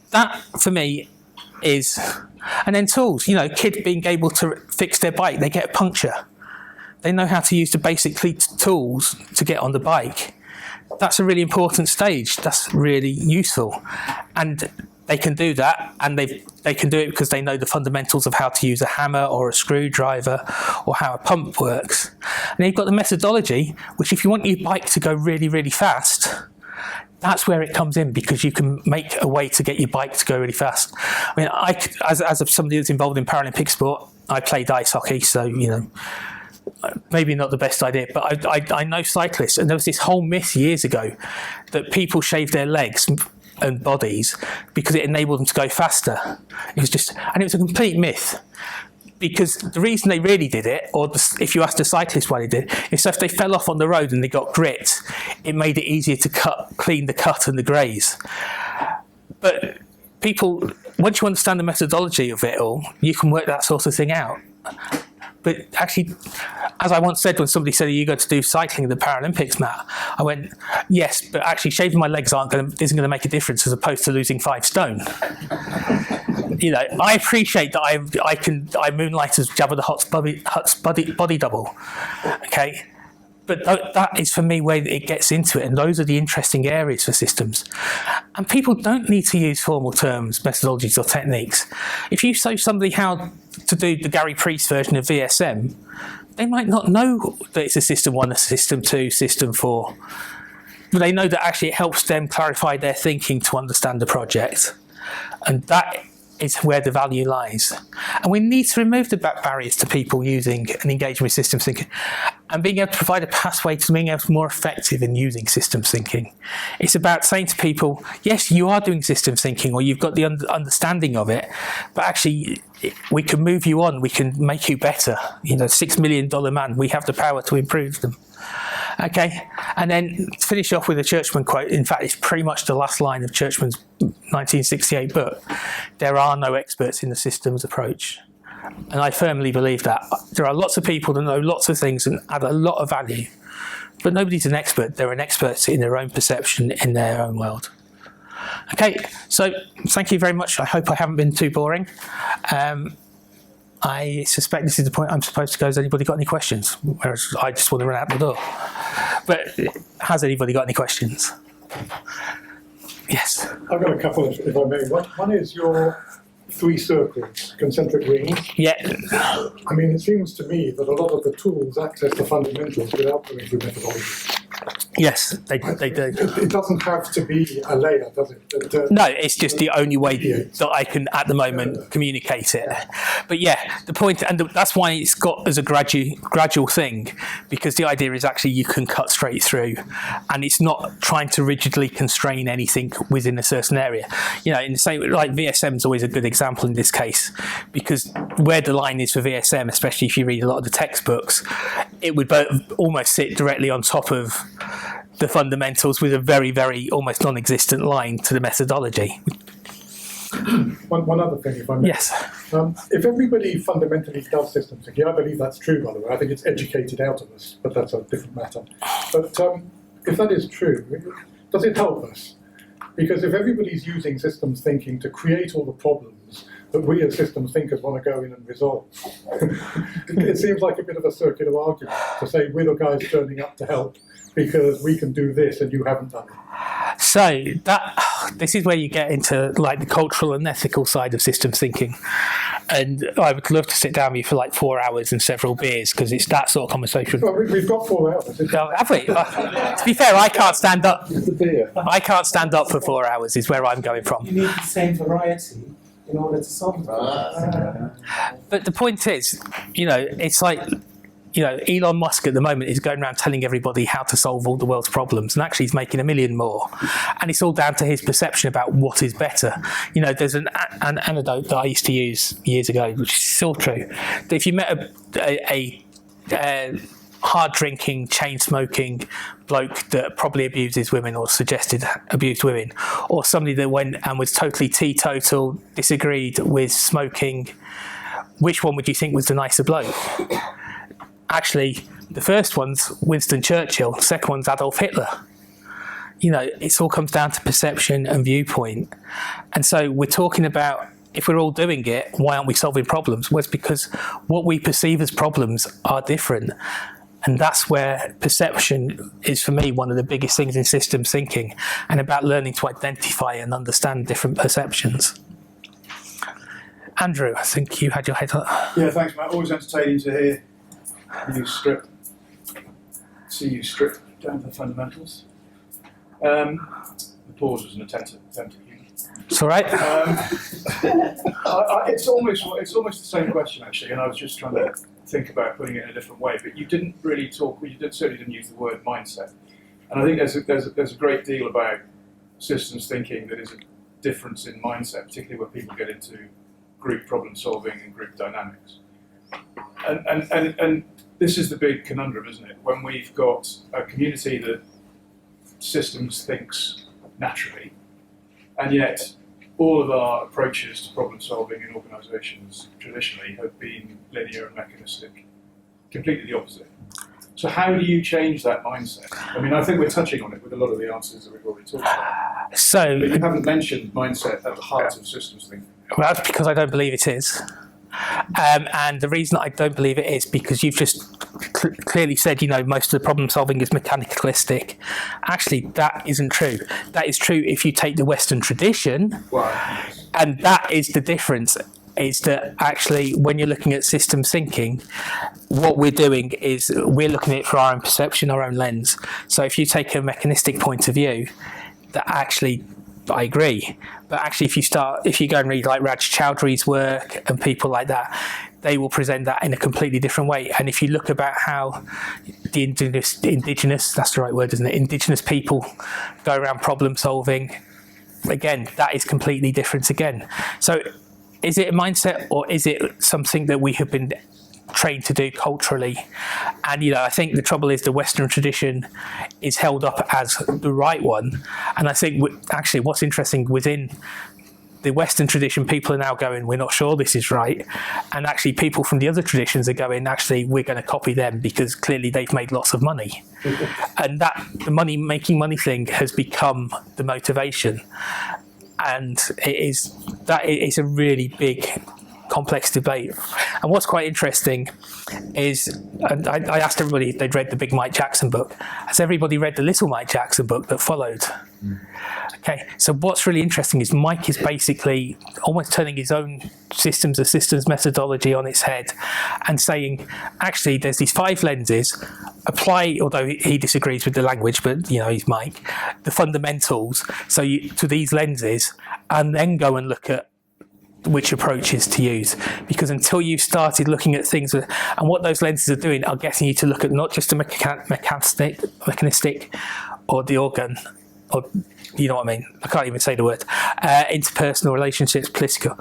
that for me is, and then tools. You know, kid being able to fix their bike, they get a puncture. They know how to use the basic tools to get on the bike. That's a really important stage. That's really useful. And they can do that, and they can do it because they know the fundamentals of how to use a hammer or a screwdriver or how a pump works. And then you've got the methodology, which if you want your bike to go really, really fast, that's where it comes in, because you can make a way to get your bike to go really fast. I mean, as somebody that's involved in Paralympic sport, I played ice hockey, so, you know, maybe not the best idea, but I know cyclists, and there was this whole myth years ago that people shave their legs and bodies because it enabled them to go faster. It was a complete myth, because the reason they really did it, or if you asked a cyclist why they did it, is so if they fell off on the road and they got grit, it made it easier to clean the cut and the graze. But people, once you understand the methodology of it all, you can work that sort of thing out. But actually, as I once said when somebody said, are you going to do cycling in the Paralympics, Matt? I went, yes, but actually shaving my legs isn't going to make a difference as opposed to losing 5 stone. You know, I appreciate that I moonlight as Jabba the Hutt's body double, okay? But that is, for me, where it gets into it, and those are the interesting areas for systems. And people don't need to use formal terms, methodologies or techniques. If you show somebody how to do the Gary Priest version of VSM, they might not know that it's a System 1, a System 2, System 4. But they know that actually it helps them clarify their thinking to understand the project. And that is where the value lies. And we need to remove the barriers to people using and engaging with systems thinking and being able to provide a pathway to being able to be more effective in using systems thinking. It's about saying to people, yes, you are doing systems thinking or you've got the understanding of it, but actually we can move you on, we can make you better. You know, $6 million man, we have the power to improve them. Okay, and then to finish off with a Churchman quote, in fact, it's pretty much the last line of Churchman's 1968 book. There are no experts in the systems approach. And I firmly believe that. There are lots of people that know lots of things and add a lot of value, but nobody's an expert. They're an expert in their own perception, in their own world. Okay, so thank you very much. I hope I haven't been too boring. I suspect this is the point I'm supposed to go. Has anybody got any questions? Whereas I just want to run out the door. But has anybody got any questions? Yes. I've got a couple, if I may. One is your 3 circles, concentric rings. Yeah. I mean, it seems to me that a lot of the tools access the fundamentals without going through methodology. Yes, they do. It doesn't have to be a layer, does it? No, it's just the only way that I can, at the moment, communicate it. But yeah, the point, and that's why it's got as a gradual thing, because the idea is actually you can cut straight through, and it's not trying to rigidly constrain anything within a certain area. You know, in the same, like VSM is always a good example in this case, because where the line is for VSM, especially if you read a lot of the textbooks, it would almost sit directly on top of the fundamentals with a very, very almost non-existent line to the methodology. One other thing, if I may. Yes. If everybody fundamentally does systems thinking, I believe that's true, by the way. I think it's educated out of us, but that's a different matter. But if that is true, does it help us? Because if everybody's using systems thinking to create all the problems that we as systems thinkers want to go in and resolve, it seems like a bit of a circular argument to say we're the guys turning up to help because we can do this and you haven't done it. So this is where you get into like the cultural and ethical side of systems thinking. And I would love to sit down with you for like 4 hours and several beers, because it's that sort of conversation. Well, we've got 4 hours. Have we? To be fair, I can't stand up. I can't stand up for 4 hours is where I'm going from. You need the same variety in order to solve it. But the point is, you know, it's like, you know, Elon Musk at the moment is going around telling everybody how to solve all the world's problems, and actually he's making 1 million more. And it's all down to his perception about what is better. You know, there's an anecdote that I used to use years ago, which is still true. That if you met a hard-drinking, chain-smoking bloke that probably abuses women or suggested abused women, or somebody that went and was totally teetotal, disagreed with smoking, which one would you think was the nicer bloke? Actually, the first one's Winston Churchill, the second one's Adolf Hitler. You know, it all comes down to perception and viewpoint. And so we're talking about, if we're all doing it, why aren't we solving problems? Well, it's because what we perceive as problems are different. And that's where perception is, for me, one of the biggest things in systems thinking, and about learning to identify and understand different perceptions. Andrew, I think you had your head up. Yeah, thanks, Matt. Always entertaining to hear you see you strip down to the fundamentals. The pause was an attempt at humor. It's all right. It's almost the same question, actually, and I was just trying to think about putting it in a different way, but you didn't really talk, certainly didn't use the word mindset. And I think there's a great deal about systems thinking that is a difference in mindset, particularly when people get into group problem solving and group dynamics. And this is the big conundrum, isn't it? When we've got a community that systems thinks naturally, and yet all of our approaches to problem solving in organisations traditionally have been linear and mechanistic, completely the opposite. So how do you change that mindset? I mean, I think we're touching on it with a lot of the answers that we've already talked about. So, but you haven't mentioned mindset at the heart of systems thinking. Well, that's because I don't believe it is. And the reason I don't believe it is because you've just clearly said, you know, most of the problem solving is mechanicalistic. Actually, that isn't true. That is true if you take the Western tradition, and that is the difference. Is that actually when you're looking at systems thinking, what we're doing is we're looking at it for our own perception, our own lens. So if you take a mechanistic point of view, that actually I agree. But actually, if you go and read like Raj Chowdhury's work and people like that, they will present that in a completely different way. And if you look about how the indigenous, that's the right word, isn't it? Indigenous people go around problem solving, again, that is completely different again. So is it a mindset, or is it something that we have been trained to do culturally? And I think the trouble is the Western tradition is held up as the right one. And I think actually what's interesting, within the Western tradition, people are now going, we're not sure this is right. And actually people from the other traditions are going, actually, we're going to copy them because clearly they've made lots of money. And that the making money thing has become the motivation. And it is a really big, complex debate. And what's quite interesting is, and I asked everybody if they'd read the big Mike Jackson book. Has everybody read the little Mike Jackson book that followed? Okay, so what's really interesting is Mike is basically almost turning his own systems methodology on its head and saying, actually, there's these 5 lenses, apply, although he disagrees with the language, but he's Mike, the fundamentals to these lenses, and then go and look at which approaches to use. Because until you've started looking at things and what those lenses are doing are getting you to look at not just the mechanistic or the organ, or you know what I mean, I can't even say the word, interpersonal relationships, political.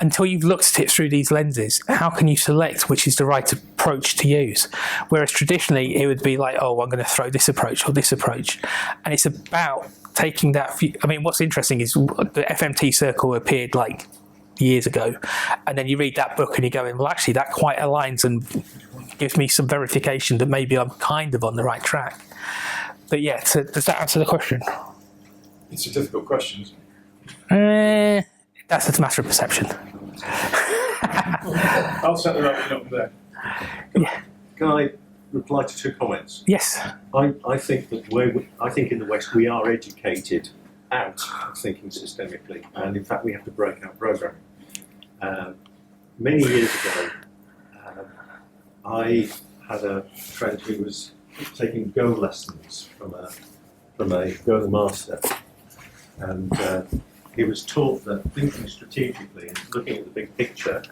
Until you've looked at it through these lenses, how can you select which is the right approach to use? Whereas traditionally it would be like, oh, I'm going to throw this approach or this approach. And it's about taking that view. I mean, what's interesting is the FMT circle appeared like years ago, and then you read that book and you're going, well, actually that quite aligns and gives me some verification that maybe I'm kind of on the right track. But yeah, does that answer the question? It's a difficult question, isn't it? That's a matter of perception. I'll set the wrapping up there. Yeah. Can I reply to 2 comments? Yes. I think that I think in the West we are educated out of thinking systemically, and in fact we have to break out programming. Many years ago, I had a friend who was taking Go lessons from a Go master, and he was taught that thinking strategically and looking at the big picture,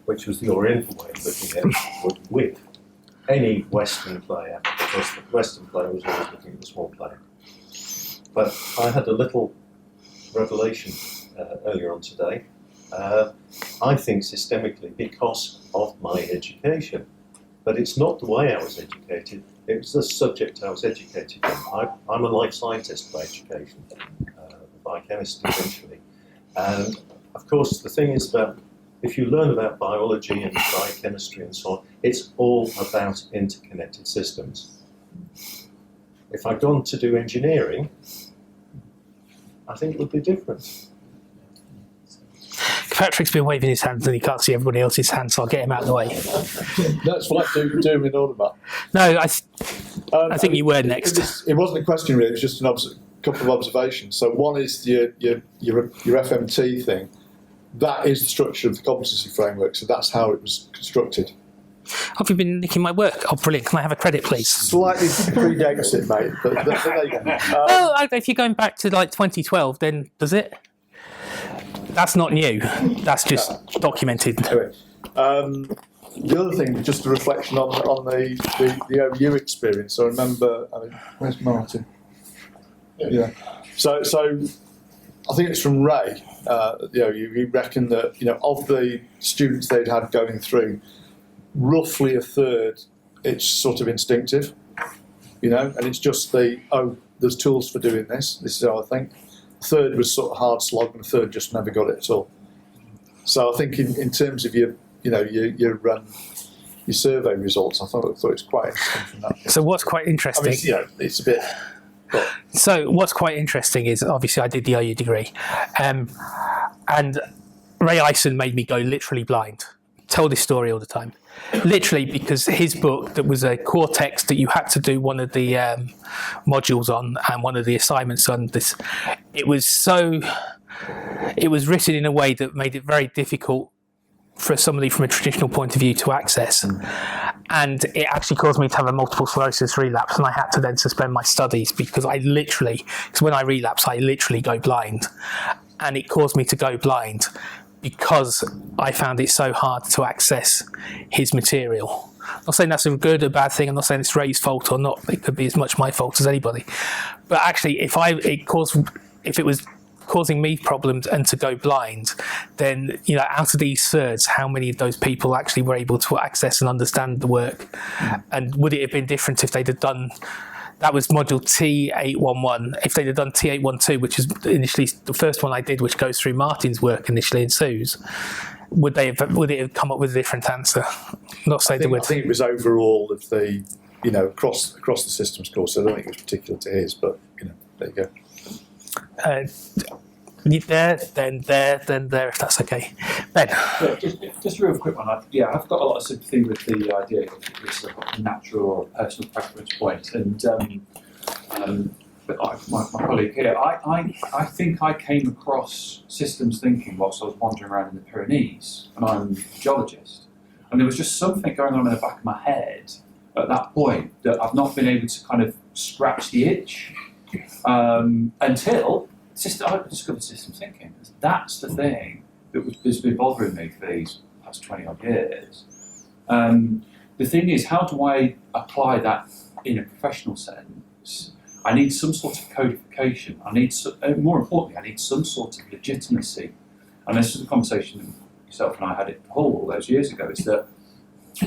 which was the Oriental way of looking at it, was with any Western player, because the Western player was always looking at the small player. But I had a little revelation earlier on today. I think systemically because of my education, but it's not the way I was educated, it was the subject I was educated in. I'm a life scientist by education, biochemist eventually. And of course the thing is that if you learn about biology and biochemistry and so on, it's all about interconnected systems. If I'd gone to do engineering, I think it would be different. Patrick's been waving his hands and he can't see everybody else's hands, so I'll get him out of the way. That's what I do with all of that. No, I think you were next. It wasn't a question really, it was just a couple of observations. So one is your FMT thing. That is the structure of the competency framework, so that's how it was constructed. Have you been nicking my work? Oh, brilliant. Can I have a credit, please? Slightly predates it, mate, but there you go. Well, if you're going back to like 2012, then does it? That's not new. That's just documented. Anyway, the other thing, just a reflection on the OU experience. I remember, where's Martin? Yeah. So I think it's from Ray. He reckoned that of the students they'd had going through, roughly a third, it's sort of instinctive, and it's just there's tools for doing this. This is how I think. A third was sort of hard slog, and a third just never got it at all. So I think in terms of your survey results, I thought it was quite interesting from that. So what's quite interesting? I mean, it's a bit. So what's quite interesting is obviously I did the OU degree, and Ray Ison made me go literally blind. Tell this story all the time, literally, because his book that was a core text that you had to do one of the modules on and one of the assignments on this. It was written in a way that made it very difficult for somebody from a traditional point of view to access. And it actually caused me to have a multiple sclerosis relapse, and I had to then suspend my studies because because when I relapse, I literally go blind. And it caused me to go blind because I found it so hard to access his material. I'm not saying that's a good or bad thing. I'm not saying it's Ray's fault or not. It could be as much my fault as anybody. But actually, if it was causing me problems and to go blind, then, you know, out of these thirds, how many of those people actually were able to access and understand the work? And would it have been different if they'd have done, that was module T811, if they'd have done T812, which is initially the first one I did, which goes through Martin's work initially and Sue's, would it have come up with a different answer? Not saying they would. I think it was overall of the, you know, across the systems course. I don't think it was particular to his, but, you know, there you go. There, then there, if that's okay. Ben. Yeah, just a real quick one. I've got a lot of sympathy with the idea of this natural or personal preference point. And but my colleague here, I think I came across systems thinking whilst I was wandering around in the Pyrenees, and I'm a geologist. And there was just something going on in the back of my head at that point that I've not been able to kind of scratch the itch until I discovered systems thinking. That's the thing that's been bothering me for these past 20 odd years. The thing is, how do I apply that in a professional sense? I need some sort of codification. More importantly, I need some sort of legitimacy. And this is a conversation that yourself and I had at Hull all those years ago, is that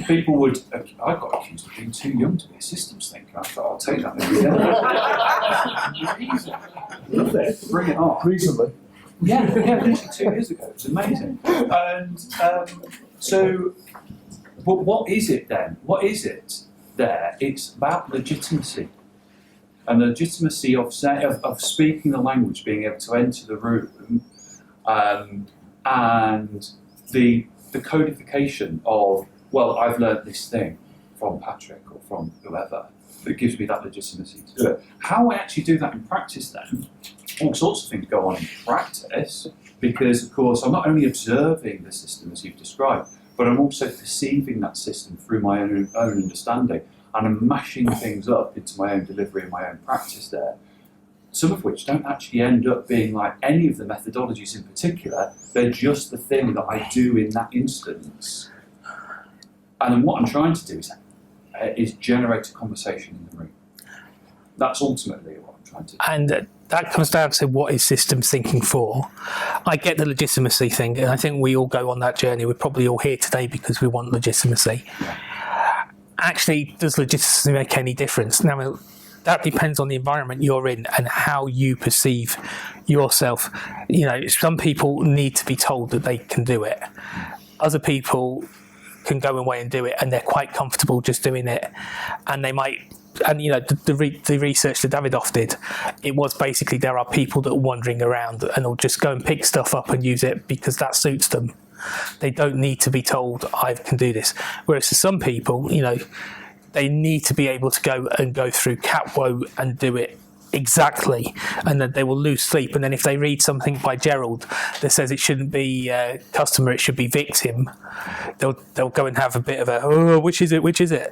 people would, I got accused of being too young to be a systems thinker. I thought, I'll take that every day. Bring it on. Recently. Yeah, literally 2 years ago. It's amazing. And but what is it then? What is it there? It's about legitimacy. And the legitimacy of speaking the language, being able to enter the room, and the codification of, well, I've learned this thing from Patrick or from whoever that gives me that legitimacy to do it. How I actually do that in practice then, all sorts of things go on in practice, because of course I'm not only observing the system as you've described, but I'm also perceiving that system through my own understanding, and I'm mashing things up into my own delivery and my own practice there. Some of which don't actually end up being like any of the methodologies in particular, they're just the thing that I do in that instance. And then what I'm trying to do is generate a conversation in the room. That's ultimately what I'm trying to do. And that comes down to what is systems thinking for. I get the legitimacy thing, and I think we all go on that journey. We're probably all here today because we want legitimacy. Yeah. Actually, does legitimacy make any difference? Now, that depends on the environment you're in and how you perceive yourself. You know, some people need to be told that they can do it. Other people can go away and do it, and they're quite comfortable just doing it. And they might, and you know, the research that Davidoff did, it was basically there are people that are wandering around and will just go and pick stuff up and use it because that suits them. They don't need to be told, I can do this. Whereas for some people, you know, they need to be able to go through Catwoe and do it exactly, and then they will lose sleep. And then if they read something by Gerald that says it shouldn't be customer, it should be victim, they'll go and have a bit of a, which is it?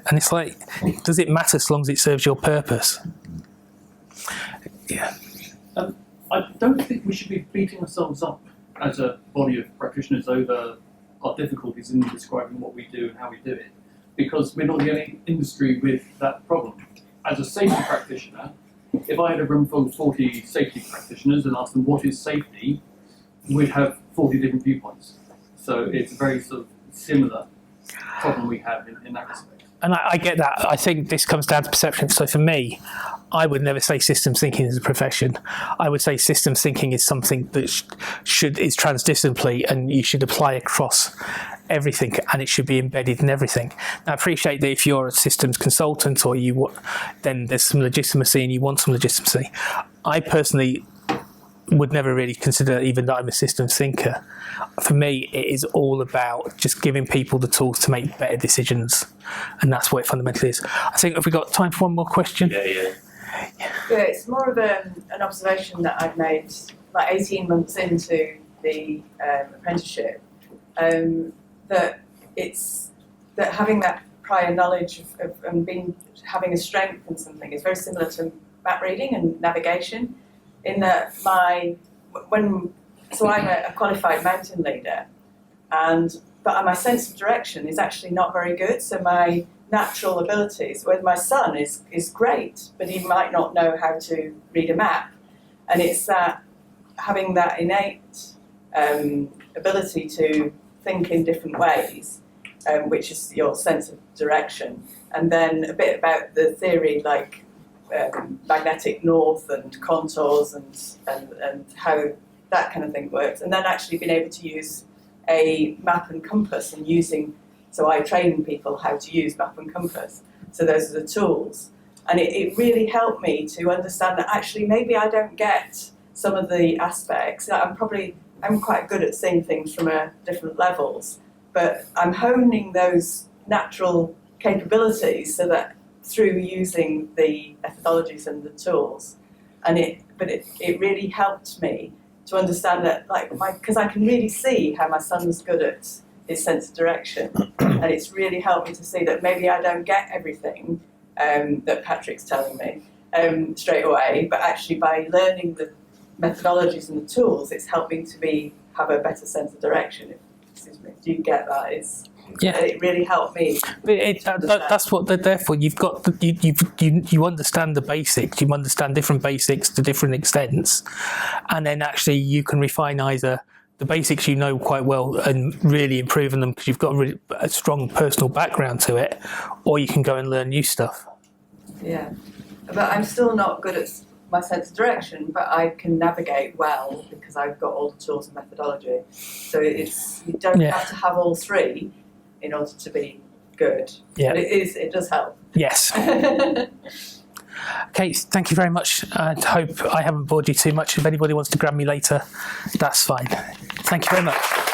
And it's like, does it matter as long as it serves your purpose? Yeah. I don't think we should be beating ourselves up as a body of practitioners over our difficulties in describing what we do and how we do it, because we're not the only industry with that problem. As a safety practitioner, if I had a room full of 40 safety practitioners and asked them what is safety, we'd have 40 different viewpoints. So it's a very sort of similar problem we have in that respect. And I get that. I think this comes down to perception. So for me, I would never say systems thinking is a profession. I would say systems thinking is something that is transdisciplinary, and you should apply across everything, and it should be embedded in everything. Now, I appreciate that if you're a systems consultant or then there's some legitimacy and you want some legitimacy. I personally would never really consider even that I'm a systems thinker. For me, it is all about just giving people the tools to make better decisions, and that's what it fundamentally is. I think, have we got time for one more question? Yeah. Yeah, it's more of an observation that I've made like 18 months into the apprenticeship. that having that prior knowledge of and having a strength in something is very similar to map reading and navigation, in that I'm a qualified mountain leader, but my sense of direction is actually not very good. So my natural abilities, where my son is great, but he might not know how to read a map, and it's that having that innate ability to think in different ways, which is your sense of direction, and then a bit about the theory, like magnetic north and contours and how that kind of thing works, and then actually being able to use a map and compass and so I train people how to use map and compass. So those are the tools, and it really helped me to understand that actually maybe I don't get some of the aspects. I'm quite good at seeing things from different levels, but I'm honing those natural capabilities so that through using the methodologies and the tools, it really helped me to understand that, because I can really see how my son's good at his sense of direction, and it's really helped me to see that maybe I don't get everything that Patrick's telling me straight away, but actually by learning the methodologies and the tools, it's helped me to have a better sense of direction. Do you get that? It really helped me. That's what they're there for. You've got you understand the basics. You understand different basics to different extents, and then actually you can refine either the basics you know quite well and really improve on them because you've got a strong personal background to it, or you can go and learn new stuff. Yeah, but I'm still not good at my sense of direction, but I can navigate well because I've got all the tools and methodology. So you don't have to have all three in order to be good. Yeah. But it does help. Yes. Okay, thank you very much. I hope I haven't bored you too much. If anybody wants to grab me later, that's fine. Thank you very much.